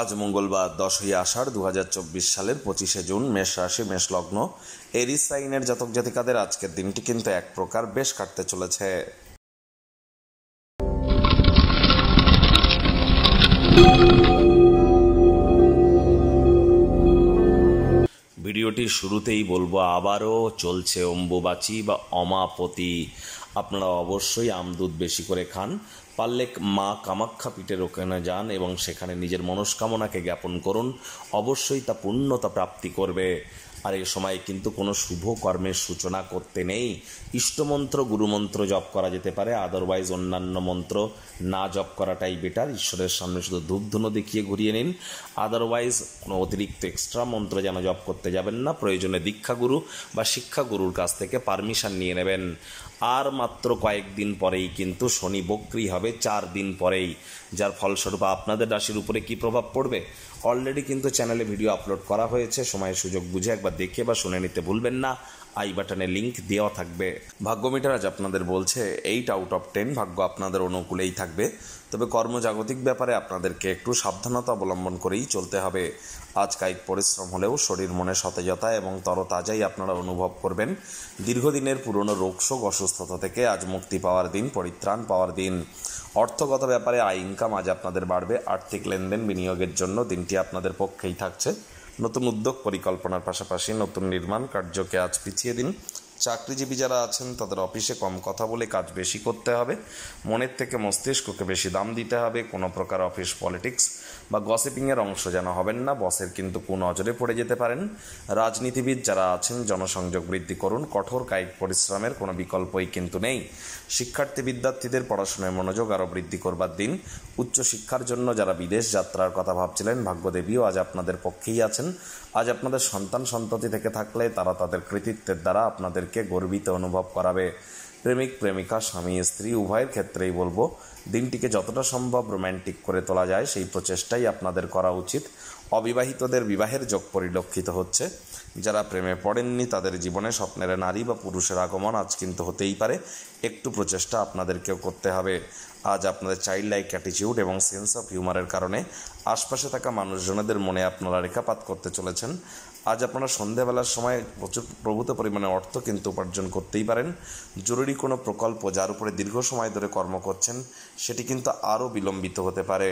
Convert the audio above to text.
আজ মঙ্গলবার 10ই আষাঢ় 2024 সালের 25শে জুন। মেষ রাশি, মেষ লগ্ন, এরিস সাইনের জাতক জাতিকাদের আজকের দিনটি কিন্তু এক প্রকার বেশ কাটতে চলেছে। ভিডিওটির শুরুতেই বলবো, আবারও চলছে অম্বুবাচী বা অমাপতি। আপনারা অবশ্যই আমদুধ বেশি করে খান, পারলে মা কামাখ্যা পীঠের ওখানে যান এবং সেখানে নিজের মনস্কামনাকে জ্ঞাপন করুন। অবশ্যই তা পূর্ণতা প্রাপ্তি করবে। আর এই সময় কিন্তু কোনো শুভ কর্মের সূচনা করতে নেই। ইষ্টমন্ত্র, গুরুমন্ত্র জপ করা যেতে পারে, আদারওয়াইজ অন্যান্য মন্ত্র না জপ করাটাই বেটার। ঈশ্বরের সামনে শুধু ধূপধুনো দেখিয়ে ঘুরিয়ে নিন। আদারওয়াইজ কোনো অতিরিক্ত এক্সট্রা মন্ত্র যেন জপ করতে যাবেন না। প্রয়োজনে দীক্ষাগুরু বা শিক্ষাগুরুর কাছ থেকে পারমিশন নিয়ে নেবেন। আর মাত্র কয়েকদিন পরেই কিন্তু শনি বক্রী হবে, 4 দিন পরেই, যার ফলস্বরূপ আপনাদের রাশির উপরে কি প্রভাব পড়বে অলরেডি কিন্তু চ্যানেলে ভিডিও আপলোড করা হয়েছে। সময় সুযোগ বুঝে একবার দেখে বা শুনে নিতে ভুলবেন না। আই বাটনে লিঙ্ক দেওয়া থাকবে। ভাগ্য মিটার আজ আপনাদের বলছে 8 আউট অফ 10 ভাগ্য আপনাদের অনুকূলেই থাকবে। তবে কর্মজাগতিক ব্যাপারে আপনাদেরকে একটু সাবধানতা অবলম্বন করেই চলতে হবে। আজ কায়িক পরিশ্রম হলেও শরীর মনে সতেজতা এবং তরতাজাই আপনারা অনুভব করবেন। দীর্ঘদিনের পুরনো রোগশোক অসুস্থতা থেকে আজ মুক্তি পাওয়ার দিন, পরিত্রাণ পাওয়ার দিন। অর্থগত ব্যাপারে আয় ইনকাম আজ আপনাদের বাড়বে। আর্থিক লেনদেন বিনিয়োগের জন্য দিনটি আপনাদের পক্ষেই থাকছে। নতুন উদ্যোগ পরিকল্পনার পাশাপাশি নতুন নির্মাণ কার্যকে আজ পিছিয়ে দিন। চাকরিজীবী যারা আছেন তাদের অফিসে কম কথা বলে কাজ বেশি করতে হবে। মনের থেকে মস্তিষ্ককে বেশি দাম দিতে হবে। কোনো প্রকার অফিস পলিটিক্স বা গসিপিংয়ের অংশ যেন হবেন না। বসের কিন্তু কুনজরে পড়ে যেতে পারেন। রাজনীতিবিদ যারা আছেন জনসংযোগ বৃদ্ধি করুন। কঠোর কায়িক পরিশ্রমের কোনো বিকল্পই কিন্তু নেই। শিক্ষার্থী বিদ্যার্থীদের পড়াশোনায় মনোযোগ আরও বৃদ্ধি করবার দিন। উচ্চশিক্ষার জন্য যারা বিদেশ যাত্রার কথা ভাবছিলেন, ভাগ্যদেবীও আজ আপনাদের পক্ষেই আছেন। আজ আপনাদের সন্তান সন্ততি থেকে থাকলে তারা তাদের কৃতিত্বের দ্বারা আপনাদেরকে গর্বিত অনুভব করাবে। প্রেমিক প্রেমিকা, স্বামী স্ত্রী উভয়ের ক্ষেত্রেই বলবো, দিনটিকে যতটা সম্ভব রোম্যান্টিক করে তোলা যায় সেই প্রচেষ্টাই আপনাদের করা উচিত। অবিবাহিতদের বিবাহের যোগ পরিলক্ষিত হচ্ছে। যারা প্রেমে পড়েননি তাদের জীবনে স্বপ্নের নারী বা পুরুষের আগমন আজ কিন্তু হতেই পারে। একটু প্রচেষ্টা আপনাদেরকেও করতে হবে। আজ আপনাদের চাইল্ড লাইক অ্যাটিটিউড এবং সেন্স অফ হিউমারের কারণে আশপাশে থাকা মানুষজনদের মনে আপনারা রেখাপাত করতে চলেছেন। আজ আপনারা সন্ধ্যাবেলার সময় প্রভূত পরিমাণে অর্থ কিন্তু উপার্জন করতেই পারেন। জরুরি কোনো প্রকল্প যার উপরে দীর্ঘ সময় ধরে কর্ম করছেন সেটি কিন্তু আরও বিলম্বিত হতে পারে।